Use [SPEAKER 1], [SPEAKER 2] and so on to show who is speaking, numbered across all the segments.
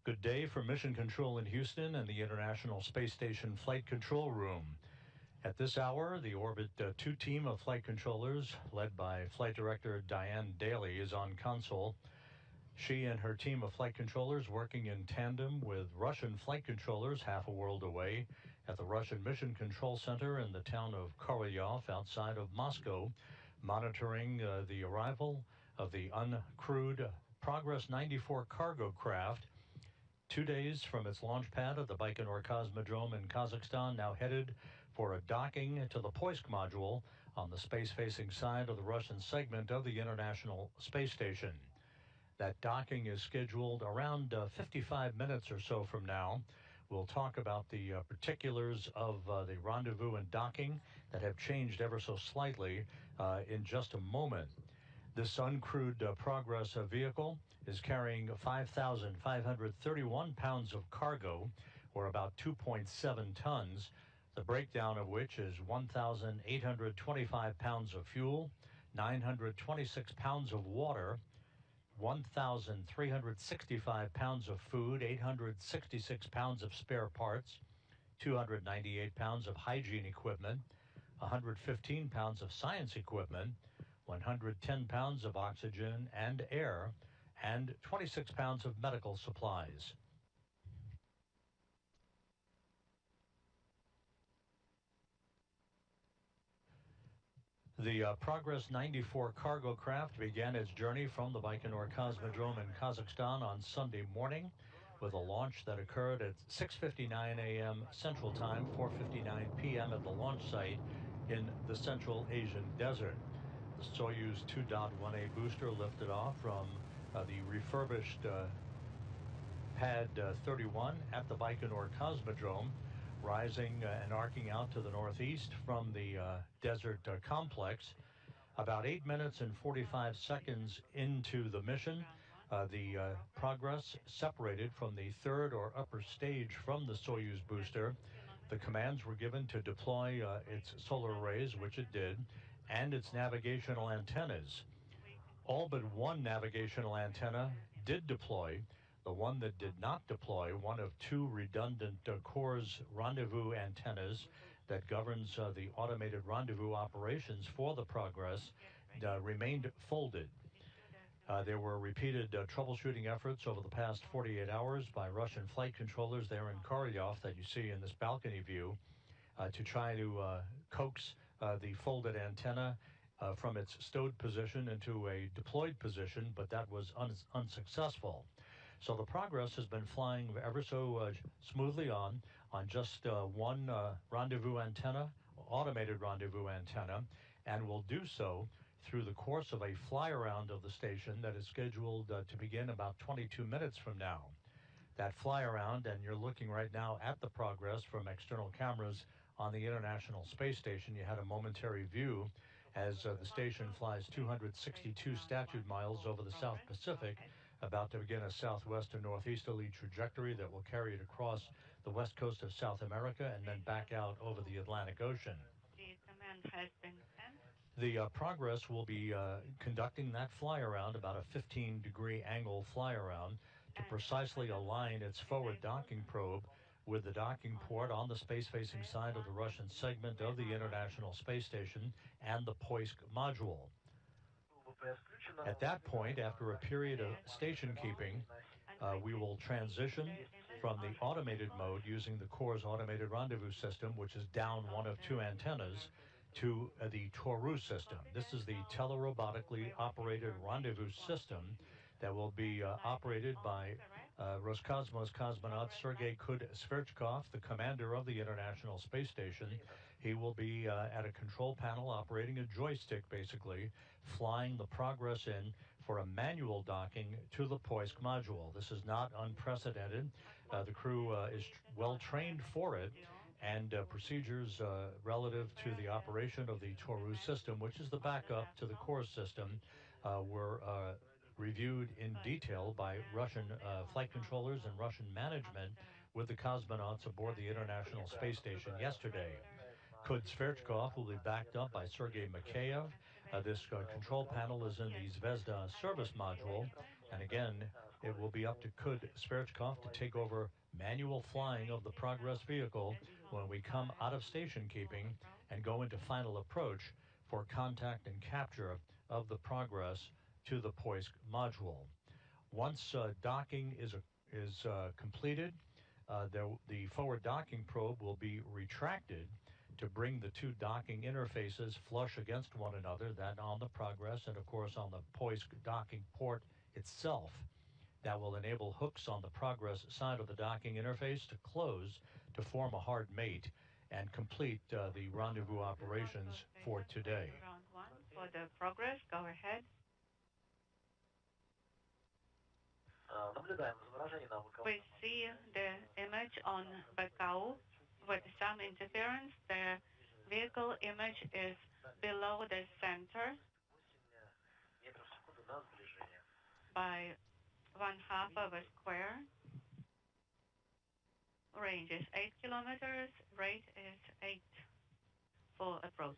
[SPEAKER 1] Good day from Mission Control in Houston and the International Space Station Flight Control Room. At this hour, the Orbit 2 team of flight controllers, led by Flight Director Diane Daly, is on console. She and her team of flight controllers working in tandem with Russian flight controllers half a world away at the Russian Mission Control Center in the town of Korolyov outside of Moscow, monitoring the arrival of the uncrewed Progress 94 cargo craft 2 days from its launch pad at the Baikonur Cosmodrome in Kazakhstan, now headed for a docking to the Poisk module on the space-facing side of the Russian segment of the International Space Station. That docking is scheduled around 55 minutes or so from now. We'll talk about the particulars of the rendezvous and docking that have changed ever so slightly in just a moment. This uncrewed Progress vehicle is carrying 5,531 pounds of cargo, or about 2.7 tons, the breakdown of which is 1,825 pounds of fuel, 926 pounds of water, 1,365 pounds of food, 866 pounds of spare parts, 298 pounds of hygiene equipment, 115 pounds of science equipment, 110 pounds of oxygen and air, and 26 pounds of medical supplies. The Progress 94 cargo craft began its journey from the Baikonur Cosmodrome in Kazakhstan on Sunday morning with a launch that occurred at 6:59 a.m. Central Time, 4:59 p.m. at the launch site in the Central Asian Desert. The Soyuz 2.1A booster lifted off from the refurbished Pad 31 at the Baikonur Cosmodrome, rising and arcing out to the northeast from the desert complex. About 8 minutes and 45 seconds into the mission, the Progress separated from the third or upper stage from the Soyuz booster. The commands were given to deploy its solar arrays, which it did, and its navigational antennas. All but one navigational antenna did deploy. The one that did not deploy, one of two redundant CORS rendezvous antennas that governs the automated rendezvous operations for the Progress, remained folded. There were repeated troubleshooting efforts over the past 48 hours by Russian flight controllers there in Korolyov that you see in this balcony view to try to coax the folded antenna from its stowed position into a deployed position, but that was unsuccessful. So the Progress has been flying ever so smoothly on just one rendezvous antenna, automated rendezvous antenna, and will do so through the course of a flyaround of the station that is scheduled to begin about 22 minutes from now. That flyaround, and you're looking right now at the Progress from external cameras on the International Space Station. You had a momentary view as the station flies 262 statute miles over the South Pacific, about to begin a southwest to northeasterly trajectory that will carry it across the west coast of South America and then back out over the Atlantic Ocean. The Progress will be conducting that flyaround, about a 15-degree angle flyaround, to precisely align its forward docking probe with the docking port on the space-facing side of the Russian segment of the International Space Station and the Poisk module. At that point, after a period of station keeping, we will transition from the automated mode using the CORS automated rendezvous system, which is down one of two antennas, to the Toru system. This is the telerobotically operated rendezvous system that will be operated by Roscosmos cosmonaut Sergei Sverchkov, the commander of the International Space Station. He will be at a control panel operating a joystick, basically, flying the Progress in for a manual docking to the Poisk module. This is not unprecedented. The crew is well trained for it, and procedures relative to the operation of the Toru system, which is the backup to the CORS system, were reviewed in detail by Russian flight controllers and Russian management with the cosmonauts aboard the International Space Station yesterday. Sverchkov will be backed up by Sergei Mikheyev. This control panel is in the Zvezda service module, and again, it will be up to Kud Sverchkov to take over manual flying of the Progress vehicle when we come out of station keeping and go into final approach for contact and capture of the Progress to the Poisk module. Once docking is completed, the forward docking probe will be retracted to bring the two docking interfaces flush against one another, that on the Progress and, of course, on the Poisk docking port itself. That will enable hooks on the Progress side of the docking interface to close to form a hard mate and complete the rendezvous operations for today.
[SPEAKER 2] Round one for the Progress, go ahead. We see the image on Baikonur with some interference. The vehicle image is below the center by 1/2 of a square. Range is 8 kilometers. Rate is 8 for approach.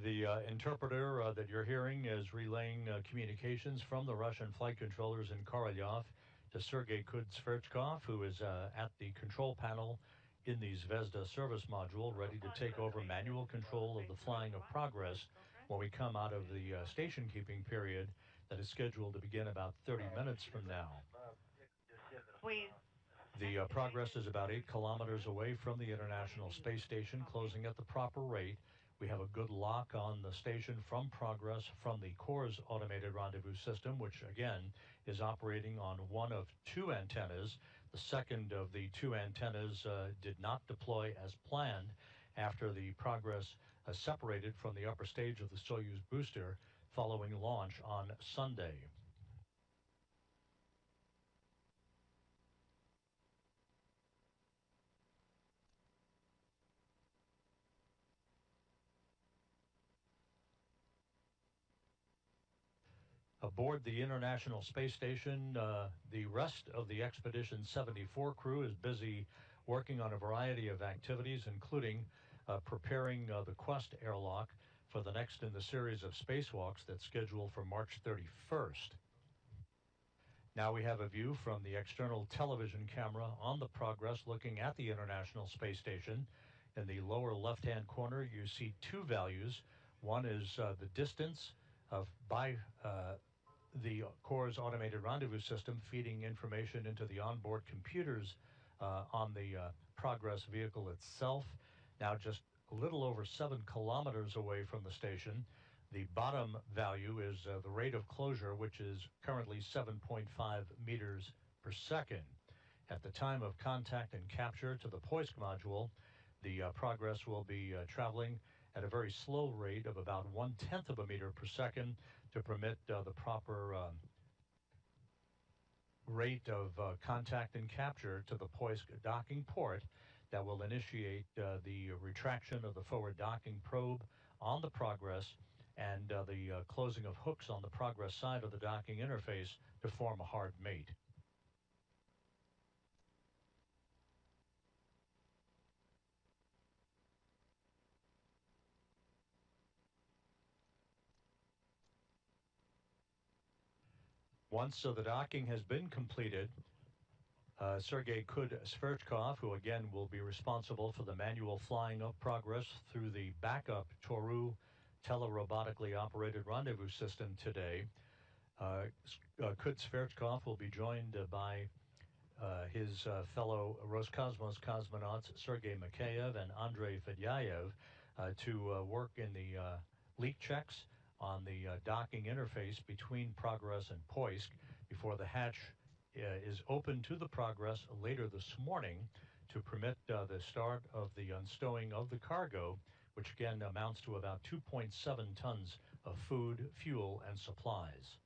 [SPEAKER 1] The interpreter that you're hearing is relaying communications from the Russian flight controllers in Korolyov to Sergei Kudsverchkov, who is at the control panel in the Zvezda service module, ready to take over manual control of the flying of Progress when we come out of the station keeping period that is scheduled to begin about 30 minutes from now. The Progress is about 8 kilometers away from the International Space Station, closing at the proper rate. We have a good lock on the station from Progress from the Core's automated rendezvous system, which again is operating on one of two antennas. The second of the two antennas did not deploy as planned after the Progress separated from the upper stage of the Soyuz booster following launch on Sunday. Aboard the International Space Station, the rest of the Expedition 74 crew is busy working on a variety of activities, including preparing the Quest airlock for the next in the series of spacewalks that's scheduled for March 31st. Now we have a view from the external television camera on the Progress looking at the International Space Station. In the lower left-hand corner, you see two values. One is the distance by the Core's automated rendezvous system feeding information into the onboard computers on the Progress vehicle itself. Now just a little over 7 kilometers away from the station. The bottom value is the rate of closure, which is currently 7.5 meters per second. At the time of contact and capture to the Poisk module, the Progress will be traveling at a very slow rate of about 1/10 of a meter per second to permit the proper rate of contact and capture to the Poisk docking port that will initiate the retraction of the forward docking probe on the Progress and the closing of hooks on the Progress side of the docking interface to form a hard mate. Once the docking has been completed, Sergei Kudsverchkov, who again will be responsible for the manual flying of Progress through the backup Toru telerobotically operated rendezvous system today, Kudsverchkov will be joined by his fellow Roscosmos cosmonauts Sergei Mikheyev and Andrei Fedyayev to work in the leak checks on the docking interface between Progress and Poisk before the hatch is open to the Progress later this morning to permit the start of the unstowing of the cargo, which again amounts to about 2.7 tons of food, fuel, and supplies.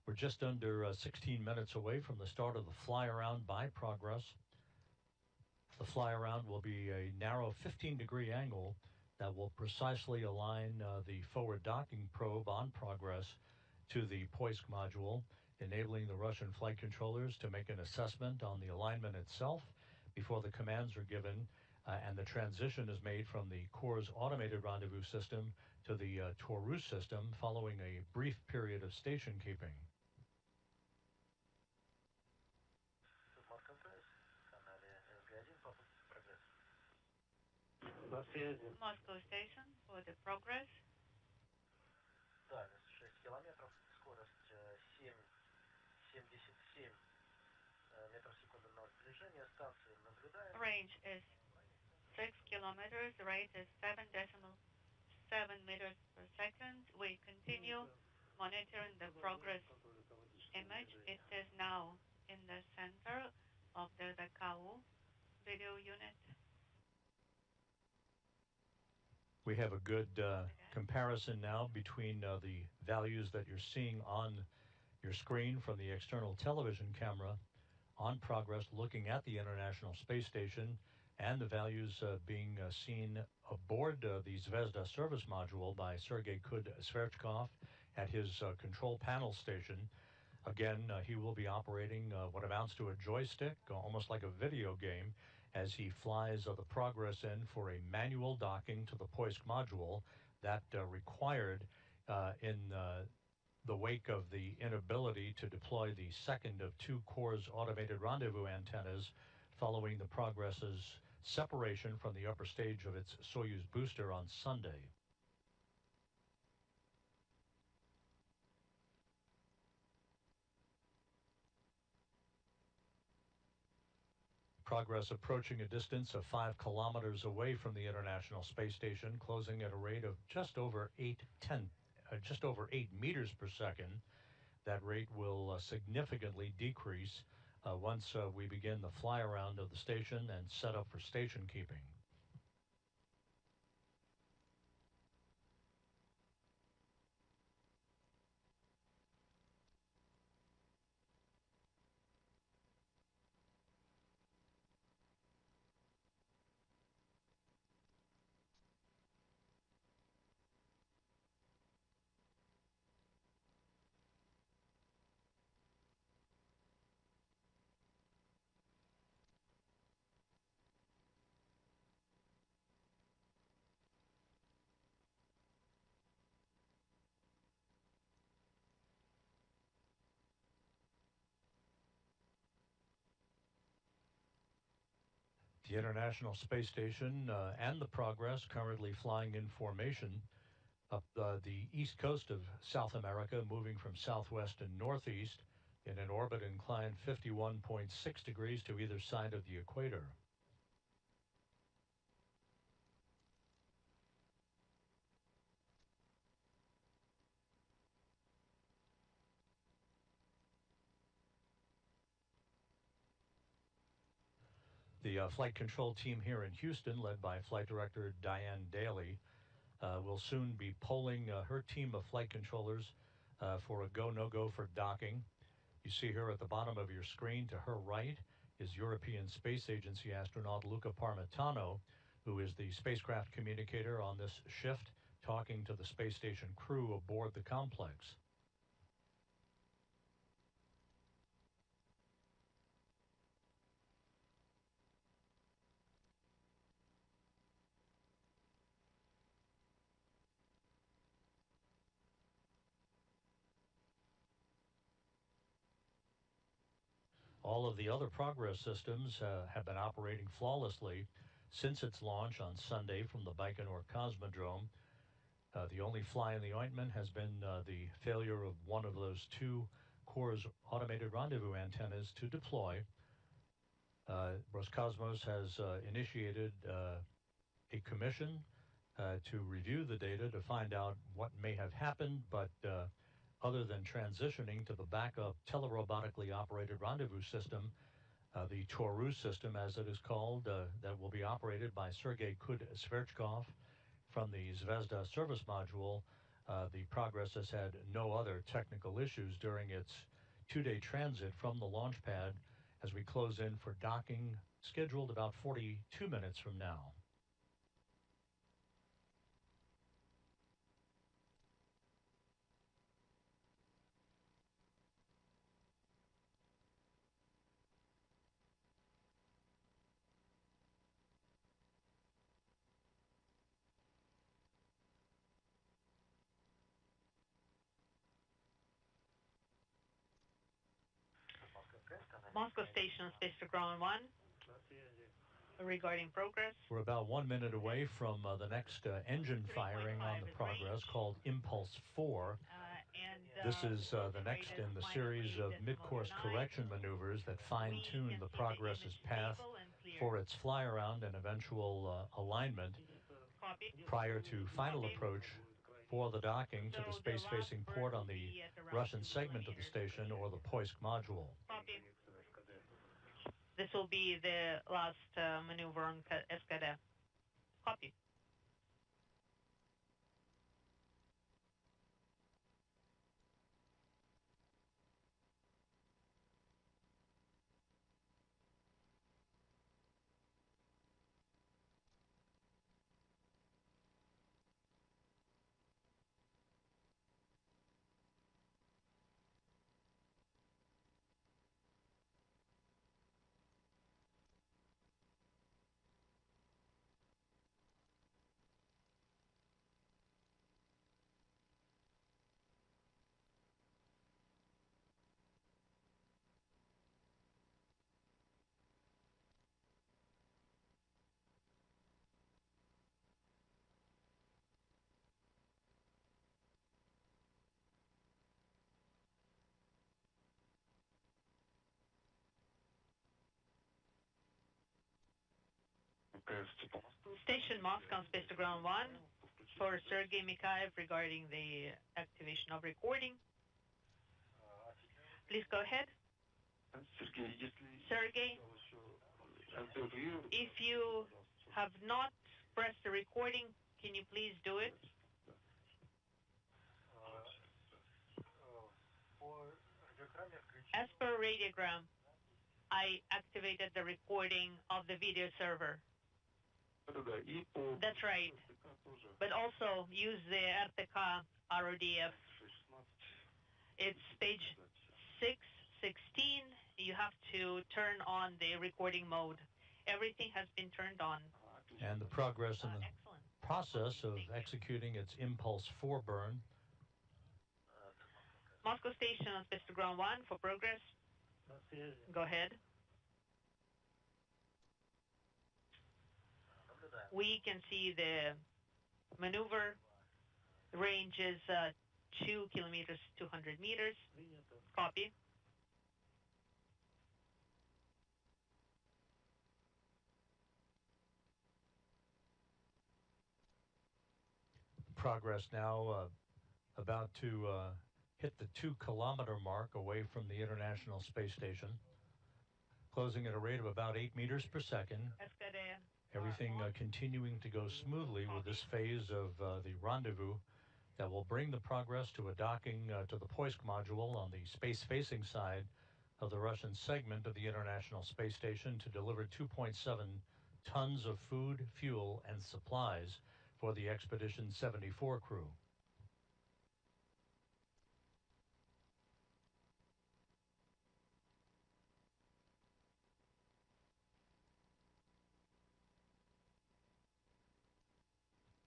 [SPEAKER 1] We're just under 16 minutes away from the start of the flyaround by Progress. The flyaround will be a narrow 15-degree angle that will precisely align the forward docking probe on Progress to the Poisk module, enabling the Russian flight controllers to make an assessment on the alignment itself before the commands are given and the transition is made from the Corps' automated rendezvous system to the Taurus system following a brief period of station keeping.
[SPEAKER 2] Moscow station for the progress. Range is 6 kilometers, rate is 7.7 meters per second. We continue monitoring the progress image. It is now in the center of the Baikonur video unit.
[SPEAKER 1] We have a good comparison now between the values that you're seeing on your screen from the external television camera on progress looking at the International Space Station and the values being seen aboard the Zvezda service module by Sergei Kud-Sverchkov at his control panel station. Again, he will be operating what amounts to a joystick, almost like a video game, as he flies the Progress in for a manual docking to the Poisk module that required in the wake of the inability to deploy the second of two Corps' automated rendezvous antennas following the Progress's separation from the upper stage of its Soyuz booster on Sunday. Progress approaching a distance of 5 kilometers away from the International Space Station, closing at a rate of just over 8 meters per second. That rate will significantly decrease once we begin the flyaround of the station and set up for station keeping. The International Space Station and the Progress currently flying in formation up the east coast of South America, moving from southwest to northeast in an orbit inclined 51.6 degrees to either side of the equator. The flight control team here in Houston, led by Flight Director Diane Daly, will soon be polling her team of flight controllers for a go-no-go for docking. You see here at the bottom of your screen to her right is European Space Agency astronaut Luca Parmitano, who is the spacecraft communicator on this shift, talking to the space station crew aboard the complex. All of the other Progress systems have been operating flawlessly since its launch on Sunday from the Baikonur Cosmodrome. The only fly in the ointment has been the failure of one of those two Corps' automated rendezvous antennas to deploy. Roscosmos has initiated a commission to review the data to find out what may have happened, but other than transitioning to the backup telerobotically operated rendezvous system, the Taurus system, as it is called, that will be operated by Sergei Kud-Sverchkov from the Zvezda service module, the Progress has had no other technical issues during its two-day transit from the launch pad as we close in for docking, scheduled about 42 minutes from now.
[SPEAKER 2] Moscow Station, Space to Ground 1, regarding progress.
[SPEAKER 1] We're about 1 minute away from the next engine firing on the Progress, called Impulse 4. This is the next in the series of mid-course correction maneuvers that fine-tune the Progress's path for its fly-around and eventual alignment prior to final approach for the docking to the space-facing port on the Russian segment of the station or the Poisk module.
[SPEAKER 2] This will be the last maneuver on SKD. Copy. Station Moscow, Space to Ground 1, for Sergei Mikhaev regarding the activation of recording. Please go ahead. Sergei, if you have not pressed the recording, can you please do it? As per radiogram, I activated the recording of the video server. That's right. But also use the RTK RODF. It's page 616. You have to turn on the recording mode. Everything has been turned on.
[SPEAKER 1] And the Progress in the process of executing its Impulse 4 burn.
[SPEAKER 2] Moscow Station on Space to Ground 1 for Progress. Go ahead. We can see the maneuver range is 2 kilometers, 200 meters. Copy.
[SPEAKER 1] Progress now about to hit the 2-kilometer mark away from the International Space Station, closing at a rate of about 8 meters per second. Everything continuing to go smoothly with this phase of the rendezvous that will bring the Progress to a docking to the Poisk module on the space-facing side of the Russian segment of the International Space Station to deliver 2.7 tons of food, fuel, and supplies for the Expedition 74 crew.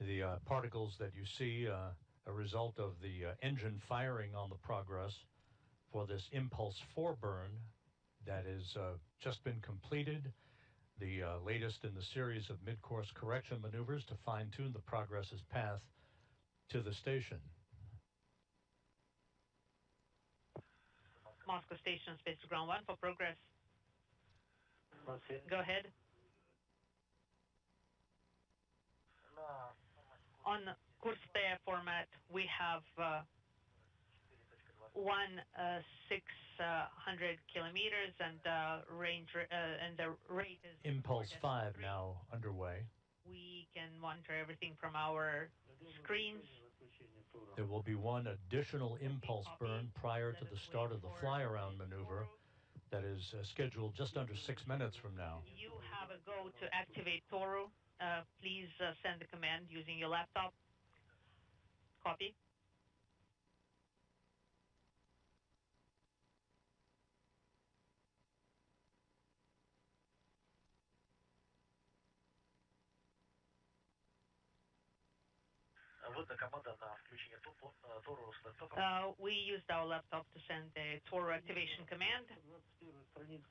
[SPEAKER 1] The particles that you see, a result of the engine firing on the Progress for this Impulse 4 burn that has just been completed, the latest in the series of mid-course correction maneuvers to fine-tune the Progress's path to the station.
[SPEAKER 2] Moscow Station, Space to Ground 1 for Progress. Go ahead. On Kurste format, we have 600 kilometers and range and the rate is
[SPEAKER 1] Impulse 5 now underway.
[SPEAKER 2] We can monitor everything from our screens.
[SPEAKER 1] There will be one additional impulse burn prior to the start of the fly-around maneuver that is scheduled just under 6 minutes from now.
[SPEAKER 2] You have a go to activate Toru. Please send the command using your laptop. Copy. We used our laptop to send the tour activation command.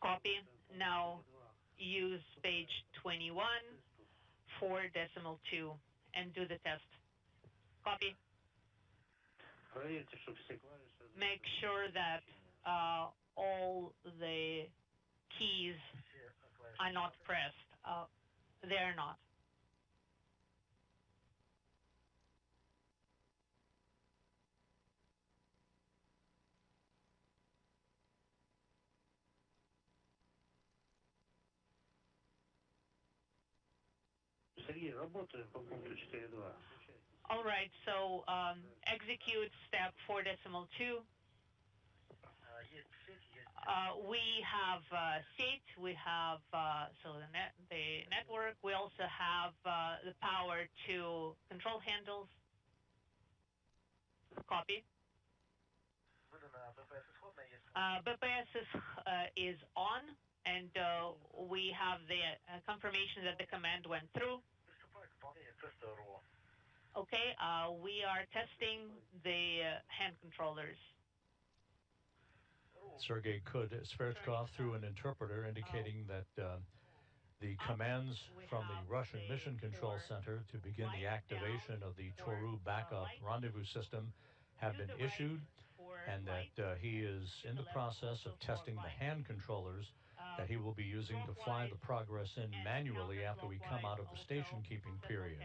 [SPEAKER 2] Copy. Now use page 21, 4.2, and do the test. Copy. Make sure that all the keys are not pressed. They're not. All right, so execute step 4.2. We have SEAT, we have the network. We also have the power to control handles. Copy. BPS is on, and we have the confirmation that the command went through. Okay, we are testing the hand controllers.
[SPEAKER 1] Sergei Sverchkov through an interpreter indicating that the commands from the Russian Mission Control Center to begin the activation of the Toru backup rendezvous system have been issued, and that he is in the process of testing the hand controllers that he will be using to fly the Progress in manually after we come out of the station keeping period.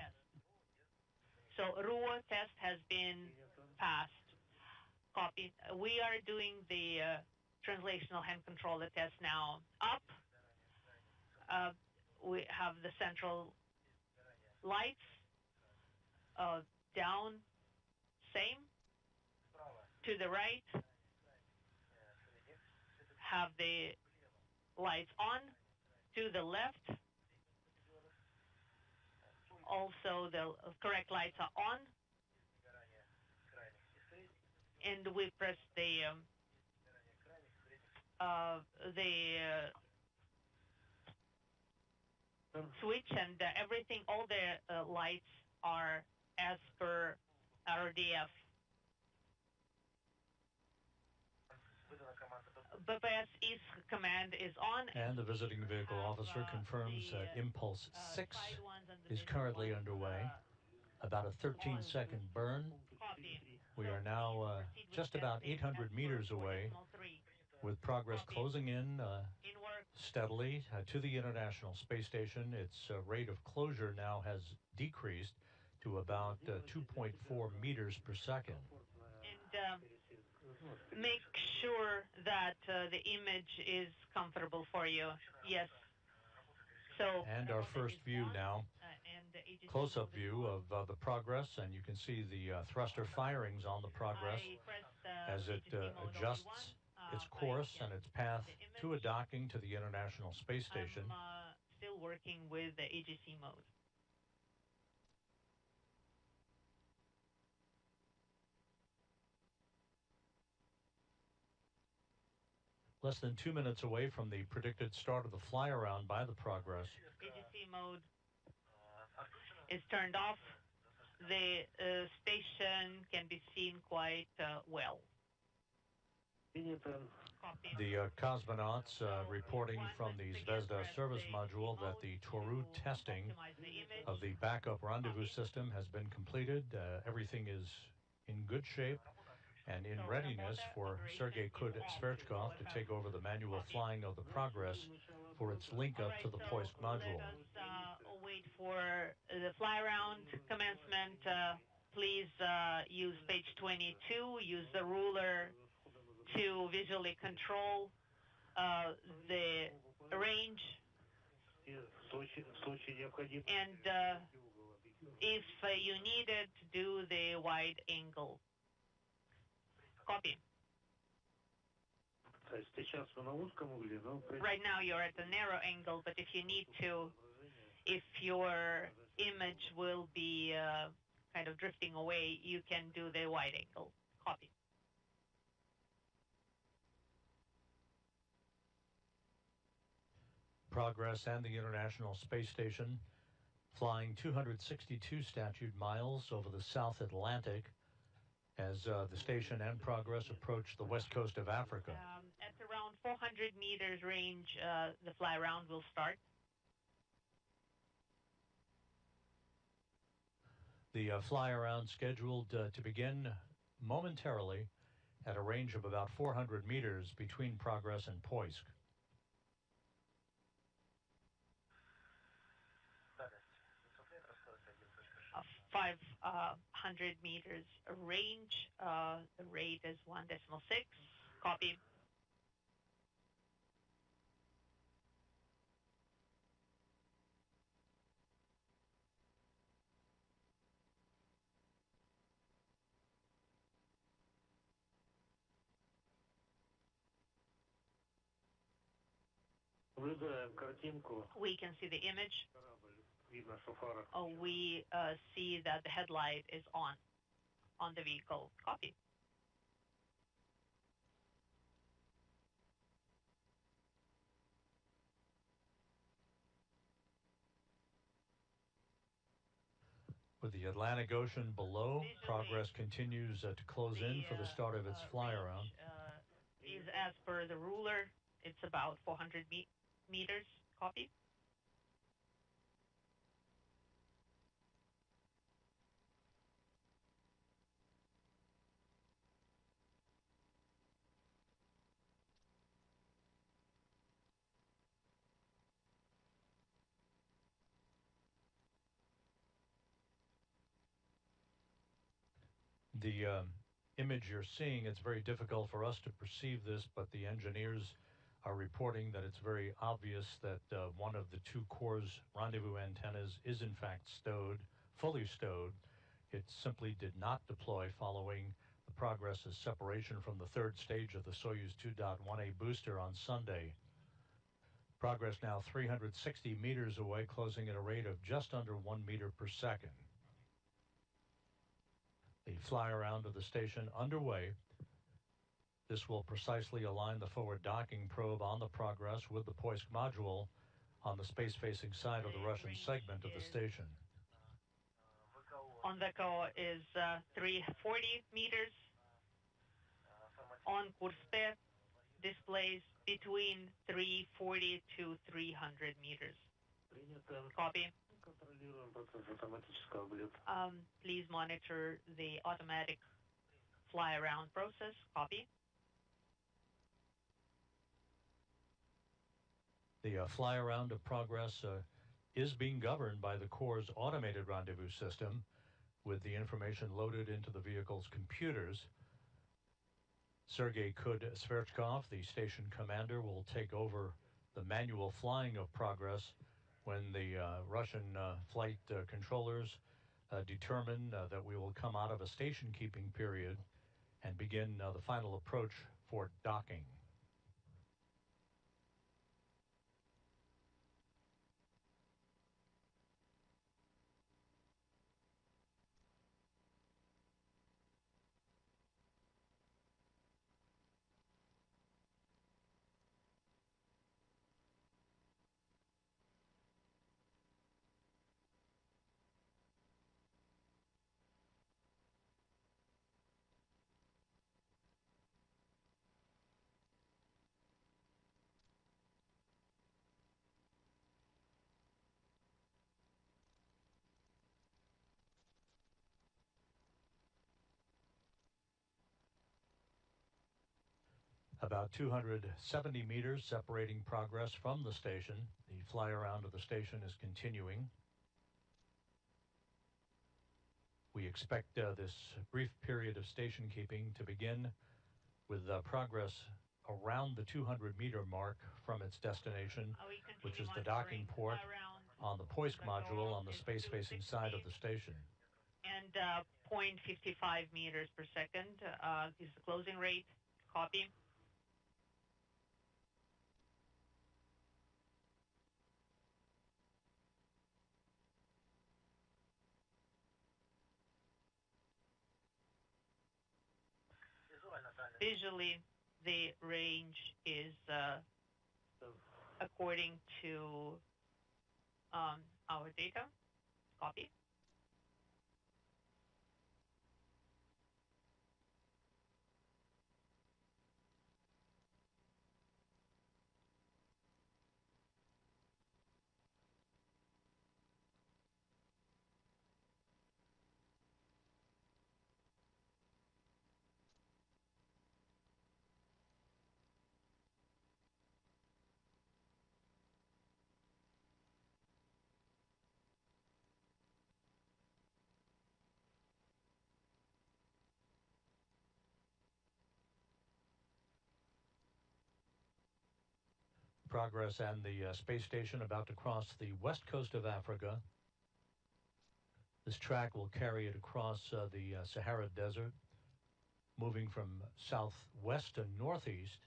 [SPEAKER 2] So RUA test has been passed. Copy. We are doing the translational hand controller test now. Up. We have the central lights. Down. Same. To the right. Have the lights on. To the left. Also, the correct lights are on. And we press the switch, and everything, all the lights are as per RDF. BPS command is on.
[SPEAKER 1] And the visiting vehicle officer confirms that Impulse 6 is currently underway. About a 13-second burn.
[SPEAKER 2] Copy.
[SPEAKER 1] We are now just about 800 meters away, with Progress closing in steadily to the International Space Station. Its rate of closure now has decreased to about 2.4 meters per second.
[SPEAKER 2] And make sure that the image is comfortable for you. Yes. So.
[SPEAKER 1] And our first view now, close-up view of the Progress, and you can see the thruster firings on the Progress as it adjusts its course and its path to a docking to the International Space Station.
[SPEAKER 2] I'm still working with the AGC mode.
[SPEAKER 1] Less than 2 minutes away from the predicted start of the flyaround by the Progress.
[SPEAKER 2] AGC mode is turned off. The station can be seen quite well.
[SPEAKER 1] The cosmonauts reporting from the Zvezda service module that the Toru testing of the backup rendezvous system has been completed. Everything is in good shape and in readiness for Sergei Sverchkov to take over the manual flying of the Progress for its link up to the Poisk module.
[SPEAKER 2] Let us wait for the flyaround commencement. Please use page 22. Use the ruler to visually control the range. And if you need it, do the wide angle. Copy. Right now you're at a narrow angle, but if you need to, if your image will be kind of drifting away, you can do the wide angle. Copy.
[SPEAKER 1] Progress and the International Space Station flying 262 statute miles over the South Atlantic as the station and Progress approach the west coast of Africa.
[SPEAKER 2] At around 400 meters range, the flyaround will start.
[SPEAKER 1] The flyaround scheduled to begin momentarily at a range of about 400 meters between Progress and Poisk.
[SPEAKER 2] 500 meters range. The rate is 1.6. Copy. We can see the image. We see that the headlight is on the vehicle. Copy.
[SPEAKER 1] With the Atlantic Ocean below, Progress continues to close in for the start of its flyaround.
[SPEAKER 2] Is as per the ruler. It's about 400 meters. Copy.
[SPEAKER 1] The image you're seeing, it's very difficult for us to perceive this, but the engineers are reporting that it's very obvious that one of the two core's rendezvous antennas is in fact stowed, fully stowed. It simply did not deploy following the Progress's separation from the third stage of the Soyuz 2.1A booster on Sunday. Progress now 360 meters away, closing at a rate of just under 1 meter per second. The flyaround of the station underway. This will precisely align the forward docking probe on the Progress with the Poisk module on the space-facing side of the Russian segment of the station.
[SPEAKER 2] On VECO is 340 meters. On Kurspe displays between 340 to 300 meters. Copy. Please monitor the automatic fly-around process. Copy.
[SPEAKER 1] The fly-around of Progress is being governed by the Core's automated rendezvous system, with the information loaded into the vehicle's computers. Sergei Kud-Sverchkov, the station commander, will take over the manual flying of Progress when the Russian flight controllers determine that we will come out of a station-keeping period and begin the final approach for docking. About 270 meters separating Progress from the station. The fly-around of the station is continuing. We expect this brief period of station keeping to begin with Progress around the 200-meter mark from its destination, which is the docking port on the Poisk module on the space-facing side of the station.
[SPEAKER 2] And 0.55 meters per second is the closing rate. Copy. Visually, the range is according to our data. Copy.
[SPEAKER 1] Progress and the space station about to cross the west coast of Africa. This track will carry it across the Sahara Desert, moving from southwest to northeast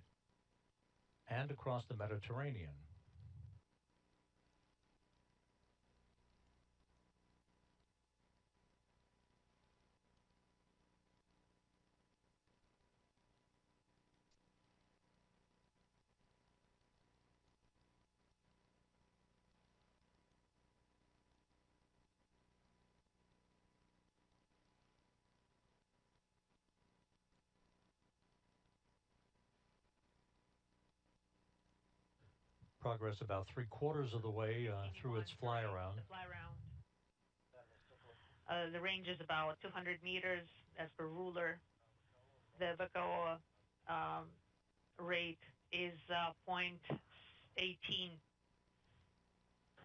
[SPEAKER 1] and across the Mediterranean. Progress about 3/4 of the way through its flyaround.
[SPEAKER 2] The range is about 200 meters as per ruler. The Baikonur rate is 0.18,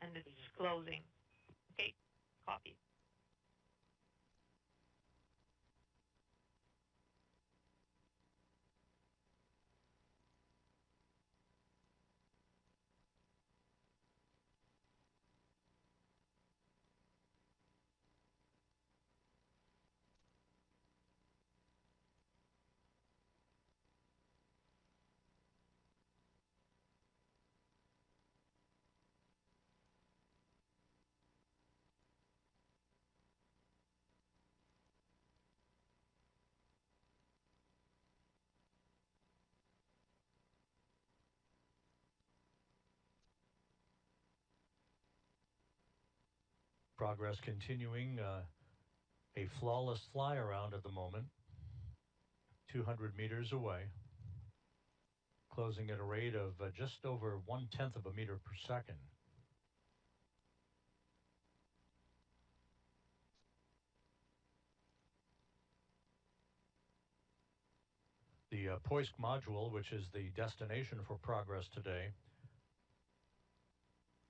[SPEAKER 2] and it's closing. Okay, copy.
[SPEAKER 1] Progress continuing a flawless fly around at the moment, 200 meters away, closing at a rate of just over 1/10 of a meter per second. The Poisk module, which is the destination for Progress today,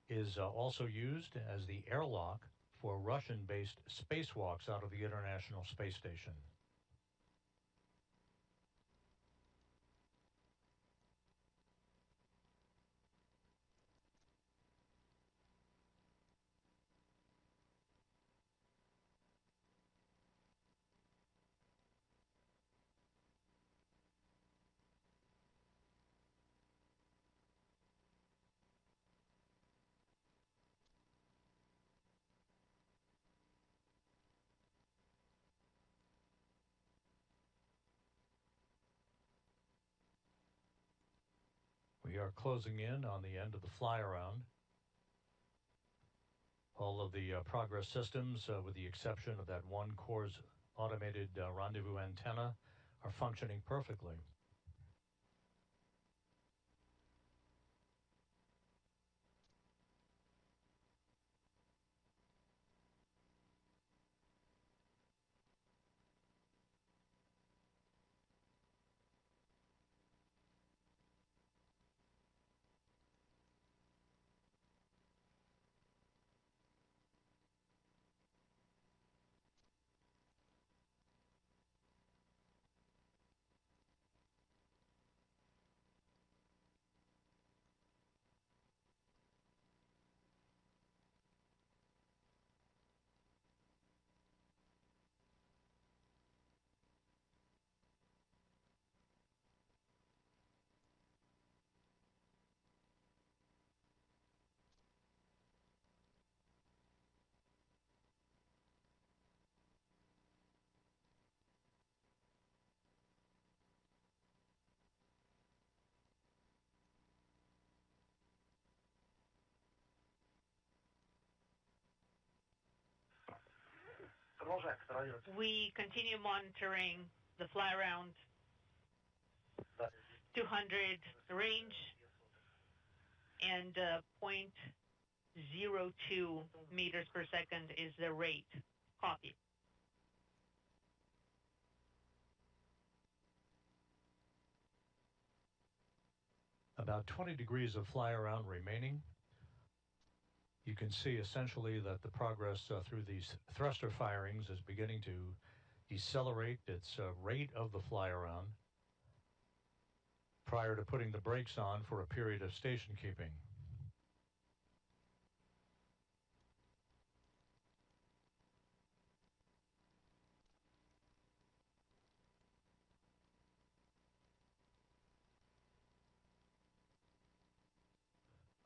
[SPEAKER 1] is also used as the airlock for Russian-based spacewalks out of the International Space Station. We are closing in on the end of the fly around. All of the Progress systems, with the exception of that one core's automated rendezvous antenna, are functioning perfectly.
[SPEAKER 2] We continue monitoring the flyaround 200 range and 0.02 meters per second is the rate. Copy.
[SPEAKER 1] About 20 degrees of flyaround remaining. You can see essentially that the progress through these thruster firings is beginning to decelerate its rate of the flyaround prior to putting the brakes on for a period of station keeping.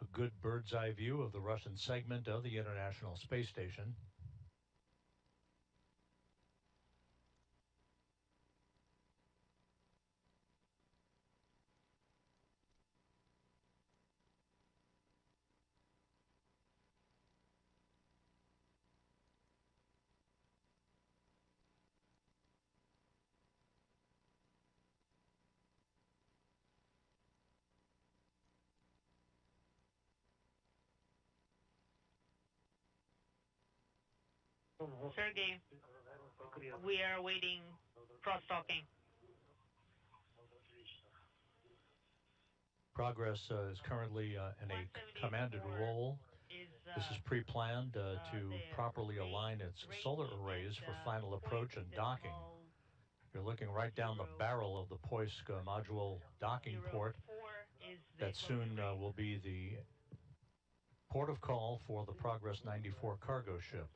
[SPEAKER 1] A good bird's eye view of the Russian segment of the International Space Station.
[SPEAKER 2] Sergey, we are awaiting cross-docking.
[SPEAKER 1] Progress is currently in a commanded roll. This is pre-planned to properly align its solar arrays for final approach and docking. You're looking right down the barrel of the Poisk module docking port that soon will be the port of call for the Progress 94 cargo ship.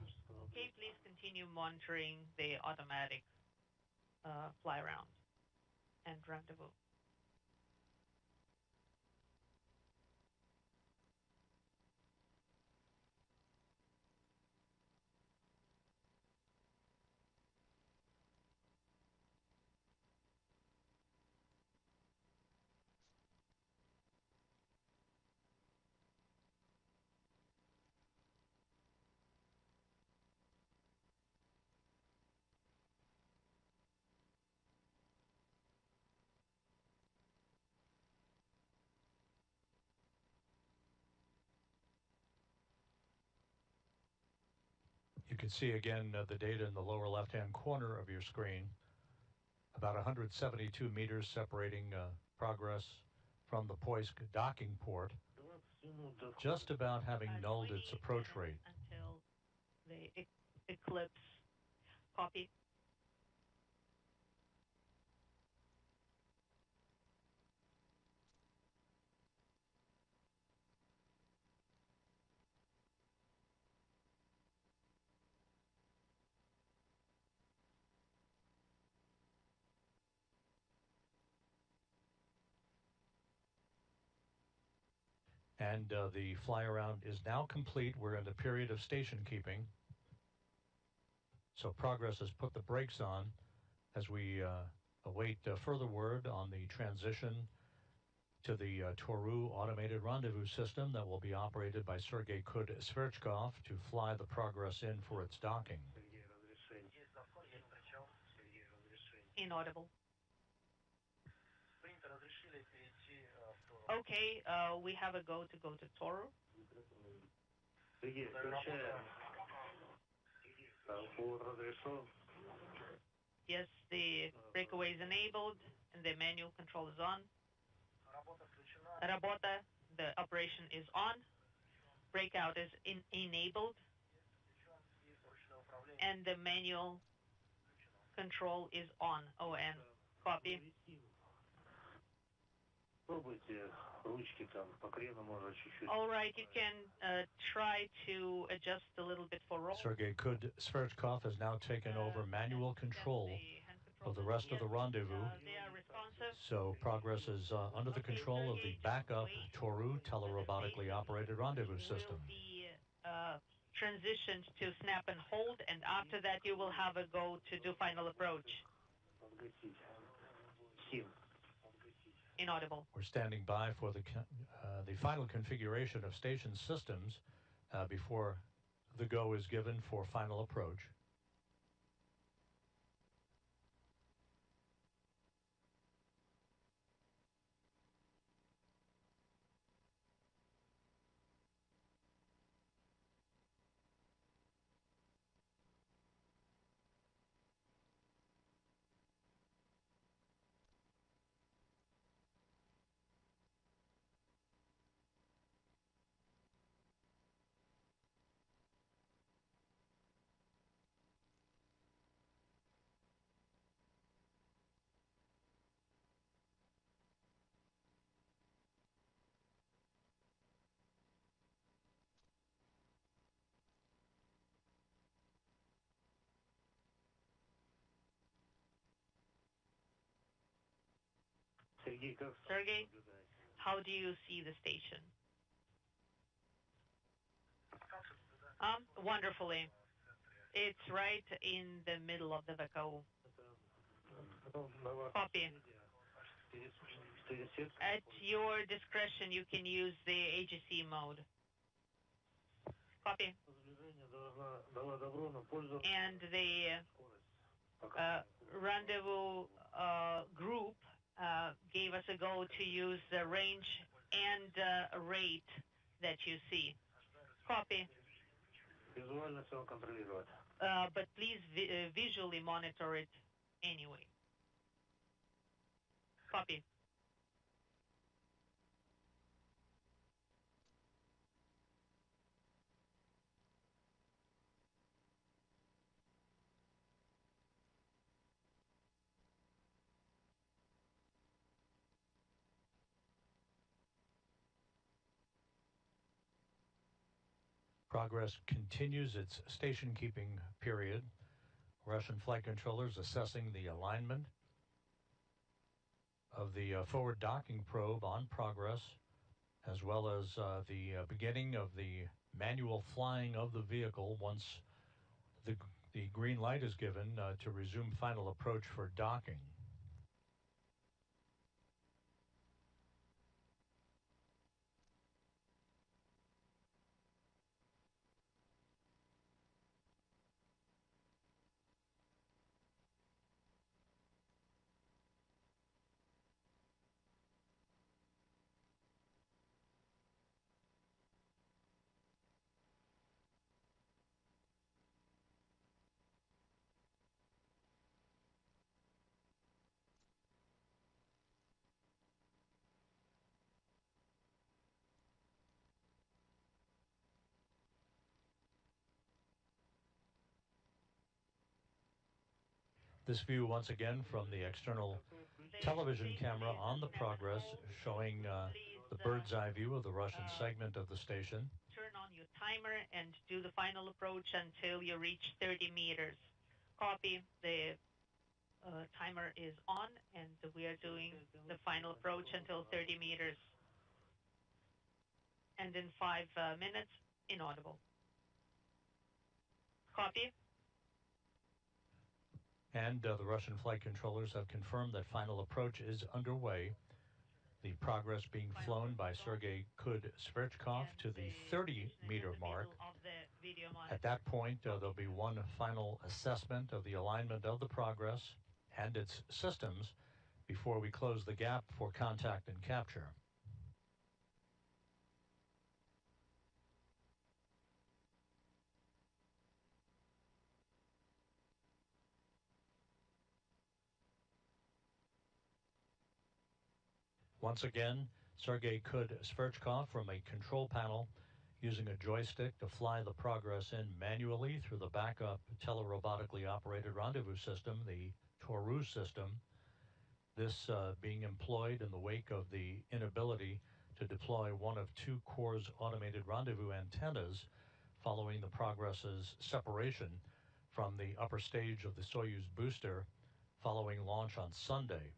[SPEAKER 2] Okay, please continue monitoring the automatic flyaround and rendezvous.
[SPEAKER 1] You can see again the data in the lower left-hand corner of your screen. About 172 meters separating Progress from the Poisk docking port, just about having nulled its approach rate.
[SPEAKER 2] Until the eclipse. Copy.
[SPEAKER 1] And the flyaround is now complete. We're in the period of station keeping. So Progress has put the brakes on as we await further word on the transition to the Toru automated rendezvous system that will be operated by Sergei Sverchkov to fly the Progress in for its docking.
[SPEAKER 2] Inaudible. Okay, we have a go to Toru. Yes, the breakaway is enabled and the manual control is on. Работа, the operation is on. Breakout is enabled. And the manual control is on. ON. Copy. All right, you can try to adjust a little bit for roll.
[SPEAKER 1] Sergei Sverchkov has now taken over manual control of the rest of the rendezvous.
[SPEAKER 2] They are responsive.
[SPEAKER 1] So Progress is under the control of the backup Toru telerobotically operated rendezvous system.
[SPEAKER 2] Will be transitioned to snap and hold, and after that you will have a go to do final approach. Inaudible.
[SPEAKER 1] We're standing by for the final configuration of station systems before the go is given for final approach.
[SPEAKER 2] Sergey, how do you see the station? Wonderfully. It's right in the middle of the VKU. Copy. At your discretion, you can use the AGC mode. Copy. And the rendezvous group gave us a go to use the range and rate that you see. Copy. But please visually monitor it anyway. Copy.
[SPEAKER 1] Progress continues its station-keeping period. Russian flight controllers assessing the alignment of the forward docking probe on Progress, as well as the beginning of the manual flying of the vehicle once the green light is given to resume final approach for docking. This view once again from the external television camera on the Progress, showing the bird's eye view of the Russian segment of the station.
[SPEAKER 2] Turn on your timer and do the final approach until you reach 30 meters. Copy. The timer is on and we are doing the final approach until 30 meters. And in 5 minutes, inaudible. Copy.
[SPEAKER 1] And the Russian flight controllers have confirmed that final approach is underway. The Progress being flown by Sergei Kud-Sverchkov to the 30-meter mark. At that point, there'll be one final assessment of the alignment of the Progress and its systems before we close the gap for contact and capture. Once again, Sergei Kud-Sverchkov from a control panel using a joystick to fly the Progress in manually through the backup telerobotically operated rendezvous system, the Toru system. This being employed in the wake of the inability to deploy one of 2 Core's automated rendezvous antennas following the Progress's separation from the upper stage of the Soyuz booster following launch on Sunday.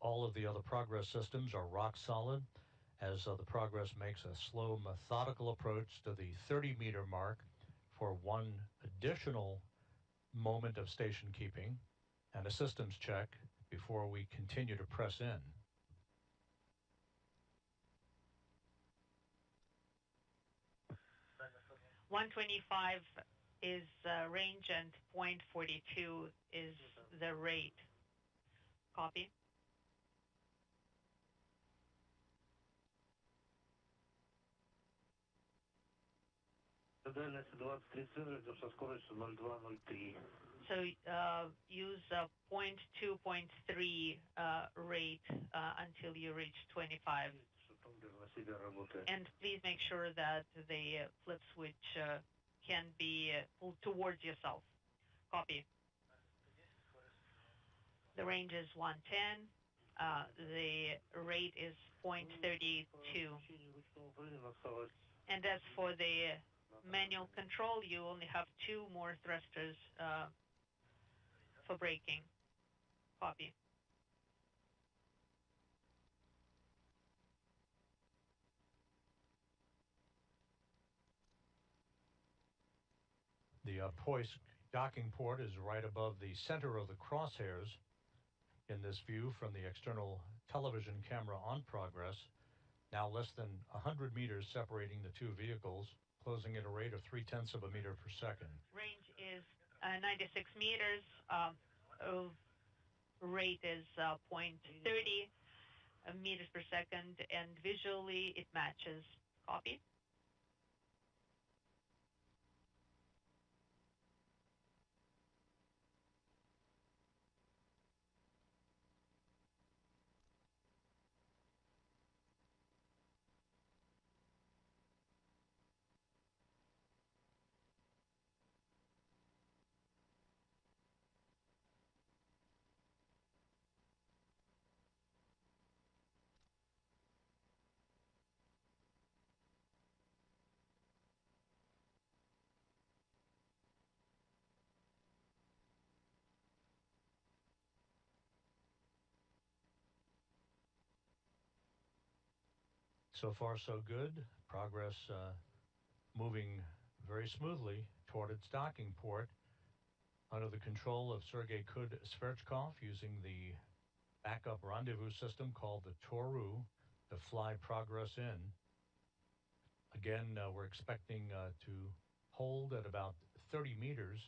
[SPEAKER 1] All of the other Progress systems are rock solid as the Progress makes a slow, methodical approach to the 30-meter mark for one additional moment of station keeping and a systems check before we continue to press in.
[SPEAKER 2] .125 is range and .42 is the rate. Copy. So use 0.2, 0.3 rate until you reach 25. And please make sure that the flip switch can be pulled towards yourself. Copy. The range is 110. The rate is 0.32. And as for the manual control, you only have 2 more thrusters for braking. Copy.
[SPEAKER 1] The Poisk docking port is right above the center of the crosshairs in this view from the external television camera on Progress. Now less than 100 meters separating the two vehicles, closing at a rate of 0.3 of a meter per second.
[SPEAKER 2] Range is 96 meters. Rate is 0.30 meters per second, and visually it matches. Copy.
[SPEAKER 1] So far, so good. Progress moving very smoothly toward its docking port under the control of Sergei Kud-Sverchkov using the backup rendezvous system called the Toru to fly Progress in. Again, we're expecting to hold at about 30 meters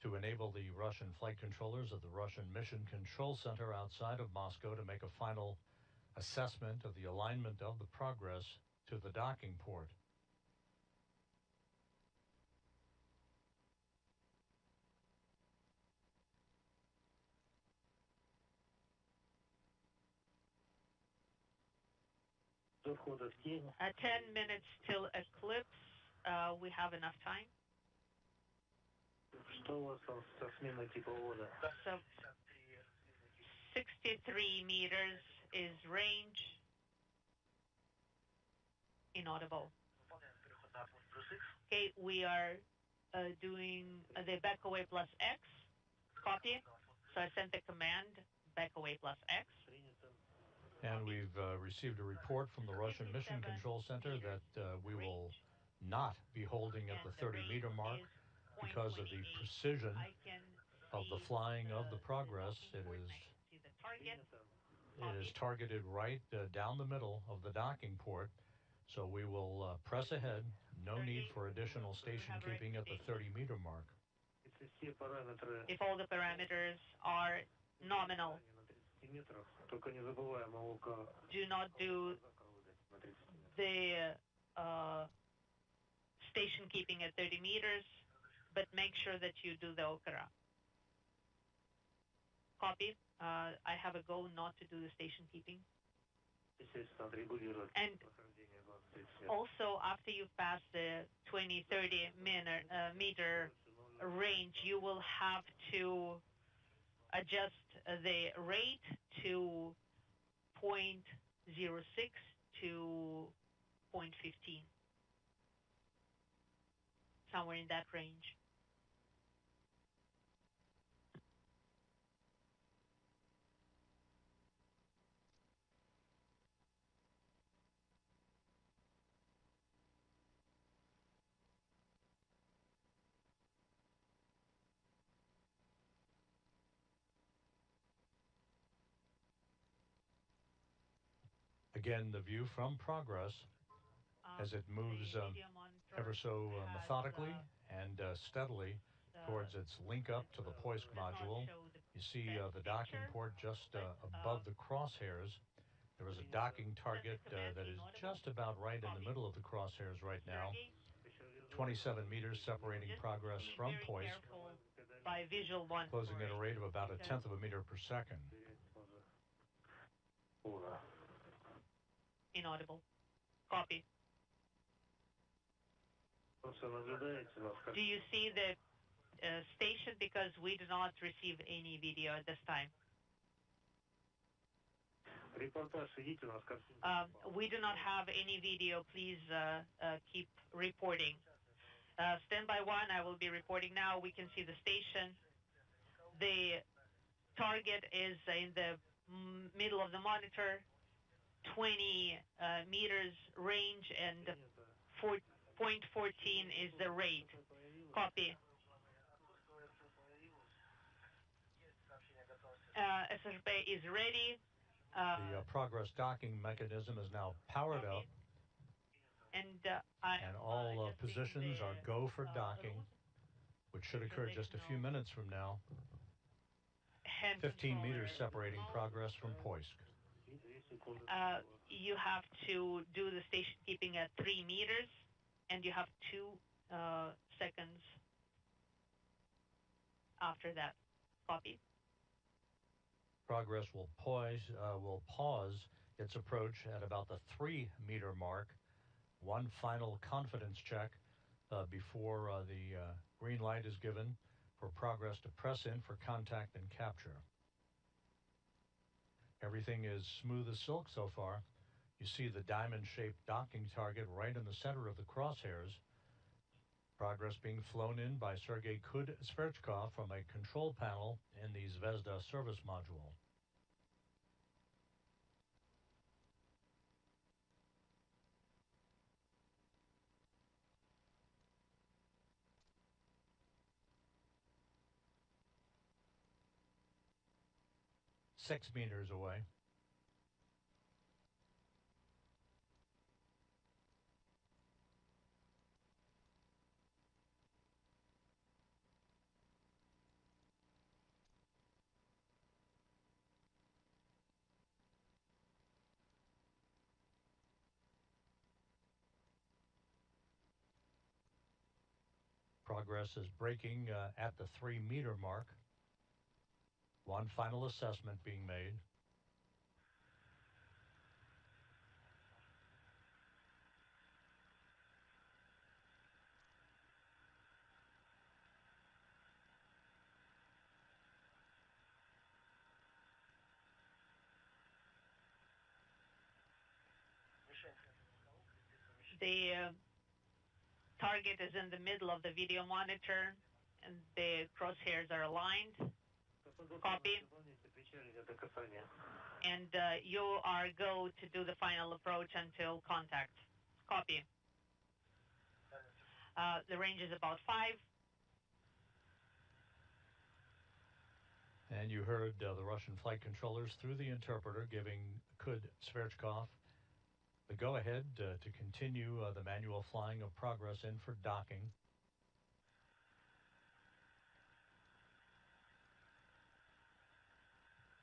[SPEAKER 1] to enable the Russian flight controllers of the Russian Mission Control Center outside of Moscow to make a final assessment of the alignment of the Progress to the docking port.
[SPEAKER 2] At 10 minutes till eclipse, we have enough time. So 63 meters is range. Inaudible. Okay, we are doing the back away plus X. Copy. So I sent the command back away plus X.
[SPEAKER 1] And we've received a report from the Russian Mission Control Center that we will not be holding at the 30-meter mark because of the precision of the flying of the Progress. It is targeted right down the middle of the docking port. So we will press ahead. No need for additional station keeping at the 30-meter mark.
[SPEAKER 2] If all the parameters are nominal, do not do the station keeping at 30 meters, but make sure that you do the Okara. Copy. I have a go not to do the station keeping. And also, after you pass the 20-30 meter range, you will have to adjust the rate to 0.06 to 0.15, somewhere in that range.
[SPEAKER 1] Again, the view from Progress as it moves ever so methodically and steadily towards its link up to the Poisk module. You see the docking port just above the crosshairs. There is a docking target that is just about right in the middle of the crosshairs right now. 27 meters separating Progress from Poisk,
[SPEAKER 2] By visual one.
[SPEAKER 1] closing at a rate of about 1/10 of a meter per second.
[SPEAKER 2] Inaudible. Copy. Do you see the station? Because we do not receive any video at this time. We do not have any video. Please keep reporting. Standby 1, I will be reporting now. We can see the station. The target is in the middle of the monitor, 20 meters range, and 0.14 is the rate. Copy. SSB is ready.
[SPEAKER 1] The Progress docking mechanism is now powered up,
[SPEAKER 2] and
[SPEAKER 1] all positions are go for docking, which should occur just a few minutes from now. 15 meters separating Progress from Poisk.
[SPEAKER 2] You have to do the station keeping at 3 meters, and you have 2 seconds after that. Copy.
[SPEAKER 1] Progress will pause its approach at about the 3-meter mark. One final confidence check before the green light is given for Progress to press in for contact and capture. Everything is smooth as silk so far. You see the diamond-shaped docking target right in the center of the crosshairs. Progress being flown in by Sergei Kud-Sverchkov from a control panel in the Zvezda service module. Six meters away. Progress is braking at the 3-meter mark. One final assessment being made.
[SPEAKER 2] The target is in the middle of the video monitor, and the crosshairs are aligned. Copy. And you are go to do the final approach until contact. Copy. The range is about 5.
[SPEAKER 1] And you heard the Russian flight controllers through the interpreter giving Kud-Sverchkov the go-ahead to continue the manual flying of Progress in for docking.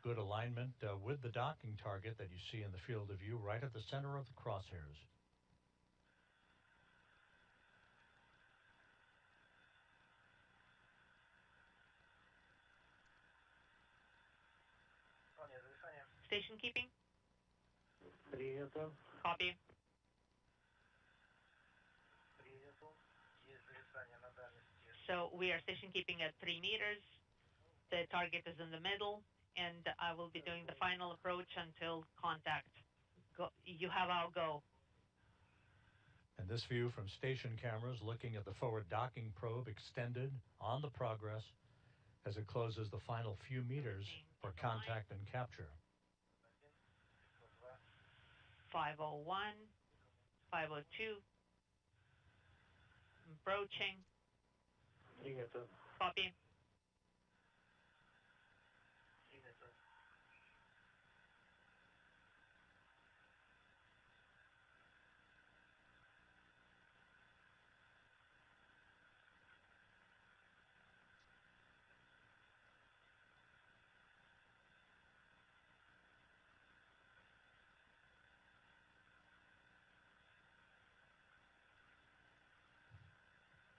[SPEAKER 1] Good alignment with the docking target that you see in the field of view right at the center of the crosshairs.
[SPEAKER 2] Station keeping. Copy. So we are station keeping at 3 meters. The target is in the middle, and I will be doing the final approach until contact. Go, you have our go.
[SPEAKER 1] And this view from station cameras looking at the forward docking probe extended on the Progress as it closes the final few meters for contact and capture.
[SPEAKER 2] 501, 502, approaching. Copy.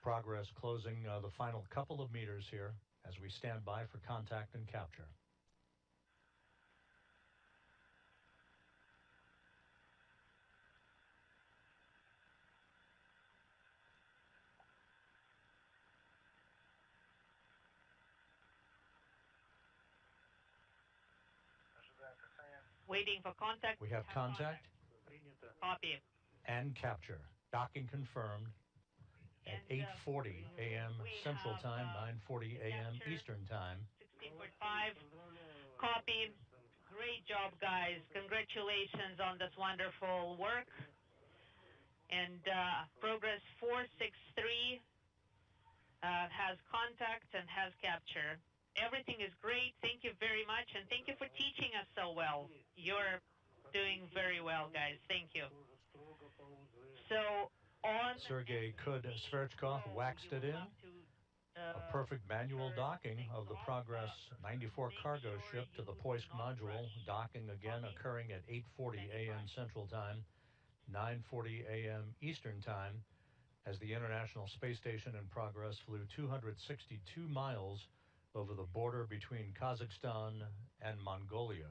[SPEAKER 1] Progress closing the final couple of meters here as we stand by for contact and capture.
[SPEAKER 2] Waiting for contact.
[SPEAKER 1] We have contact.
[SPEAKER 2] Copy.
[SPEAKER 1] And capture. Docking confirmed at 8:40 a.m. Central Time, 9:40 a.m. Eastern Time.
[SPEAKER 2] 16.5. Copy. Great job, guys. Congratulations on this wonderful work. And Progress 463
[SPEAKER 3] has contact and has capture. Everything is great. Thank you very much, and thank you for teaching us so well. You're doing very well, guys. Thank you. So on
[SPEAKER 1] Sergei Kud-Sverchkov waxed it in. A perfect manual docking of the Progress 94 cargo ship to the Poisk module, docking again occurring at 8:40 a.m. Central Time, 9:40 a.m. Eastern Time, as the International Space Station in Progress flew 262 miles over the border between Kazakhstan and Mongolia.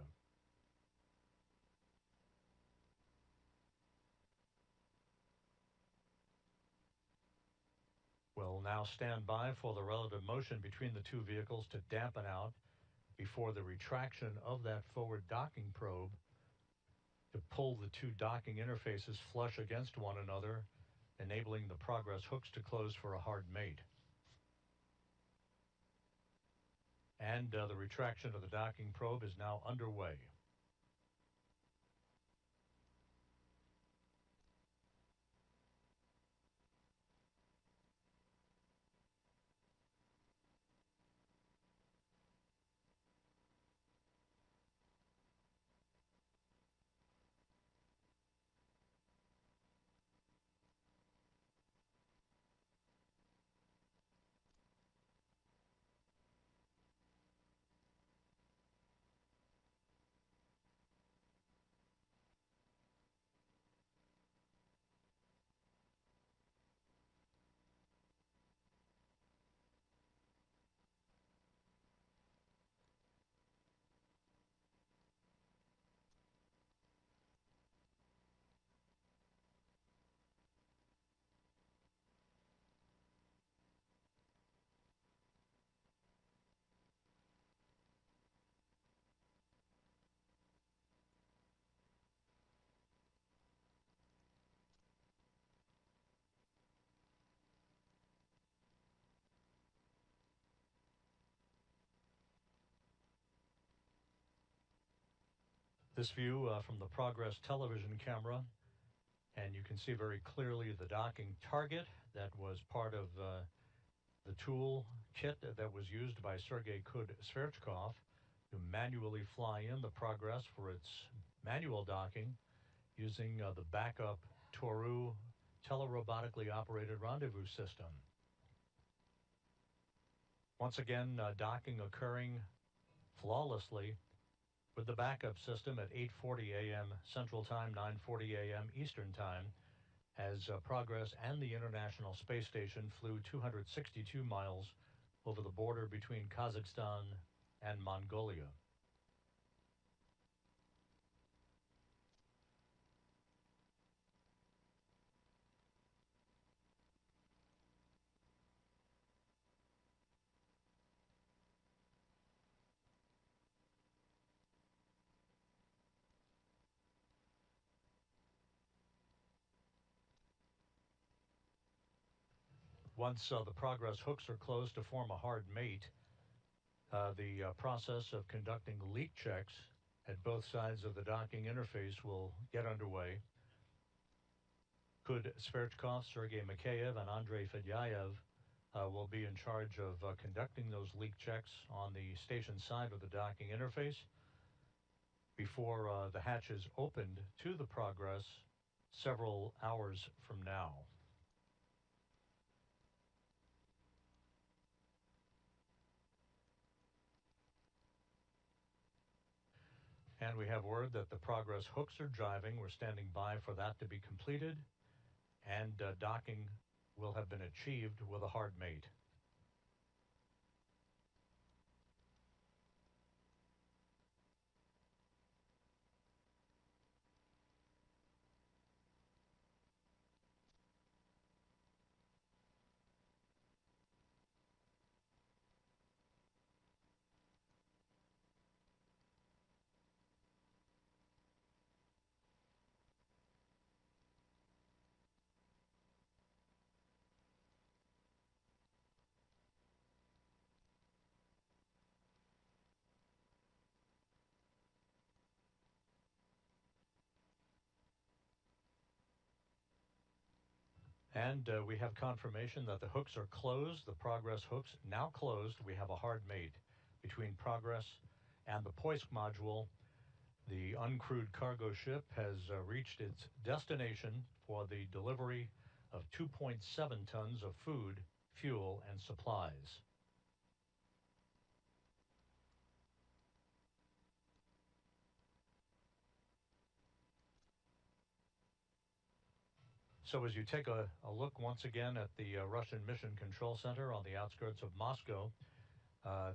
[SPEAKER 1] We'll now stand by for the relative motion between the two vehicles to dampen out before the retraction of that forward docking probe to pull the two docking interfaces flush against one another, enabling the Progress hooks to close for a hard mate. And the retraction of the docking probe is now underway. This view from the Progress television camera, and you can see very clearly the docking target that was part of the tool kit that was used by Sergei Kud-Sverchkov to manually fly in the Progress for its manual docking using the backup Toru telerobotically operated rendezvous system. Once again, docking occurring flawlessly with the backup system at 8:40 a.m. Central Time, 9:40 a.m. Eastern Time, as Progress and the International Space Station flew 262 miles over the border between Kazakhstan and Mongolia. Once the Progress hooks are closed to form a hard mate, the process of conducting leak checks at both sides of the docking interface will get underway. Kud-Sverchkov, Sergei Mikheyev, and Andrei Fedyaev will be in charge of conducting those leak checks on the station side of the docking interface before the hatch is opened to the Progress several hours from now. And we have word that the Progress hooks are jiving. We're standing by for that to be completed, and docking will have been achieved with a hard mate. And we have confirmation that the hooks are closed, the Progress hooks now closed. We have a hard mate between Progress and the Poisk module. The uncrewed cargo ship has reached its destination for the delivery of 2.7 tons of food, fuel, and supplies. So as you take a look once again at the Russian Mission Control Center on the outskirts of Moscow,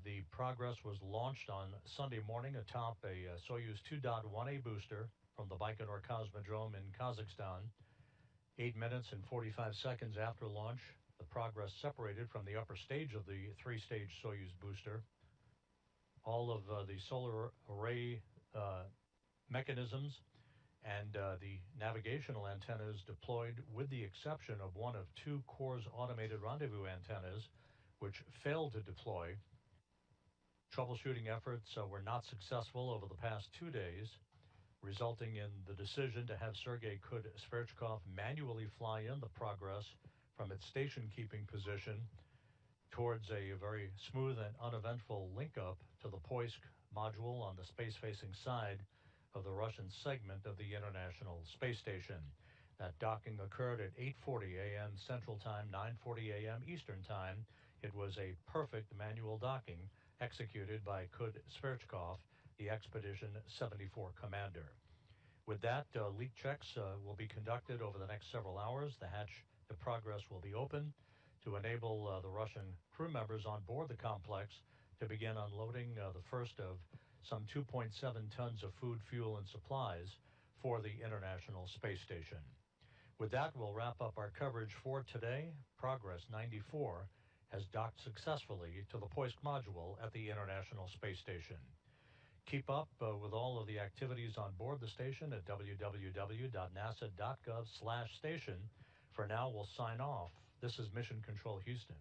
[SPEAKER 1] the Progress was launched on Sunday morning atop a Soyuz 2.1A booster from the Baikonur Cosmodrome in Kazakhstan. 8 minutes and 45 seconds after launch, the Progress separated from the upper stage of the three-stage Soyuz booster. All of the solar array mechanisms and the navigational antennas deployed, with the exception of one of two Core's automated rendezvous antennas, which failed to deploy. Troubleshooting efforts were not successful over the past 2 days, resulting in the decision to have Sergei Kud-Sverchkov manually fly in the Progress from its station-keeping position towards a very smooth and uneventful link-up to the Poisk module on the space-facing side of the Russian segment of the International Space Station. That docking occurred at 8:40 a.m. Central Time, 9:40 a.m. Eastern Time. It was a perfect manual docking executed by Kud-Sverchkov, the Expedition 74 commander. With that, leak checks will be conducted over the next several hours. The hatch to Progress will be open to enable the Russian crew members on board the complex to begin unloading the first of some 2.7 tons of food, fuel, and supplies for the International Space Station. With that, we'll wrap up our coverage for today. Progress 94 has docked successfully to the Poisk module at the International Space Station. Keep up with all of the activities on board the station at www.nasa.gov/station. For now, we'll sign off. This is Mission Control Houston.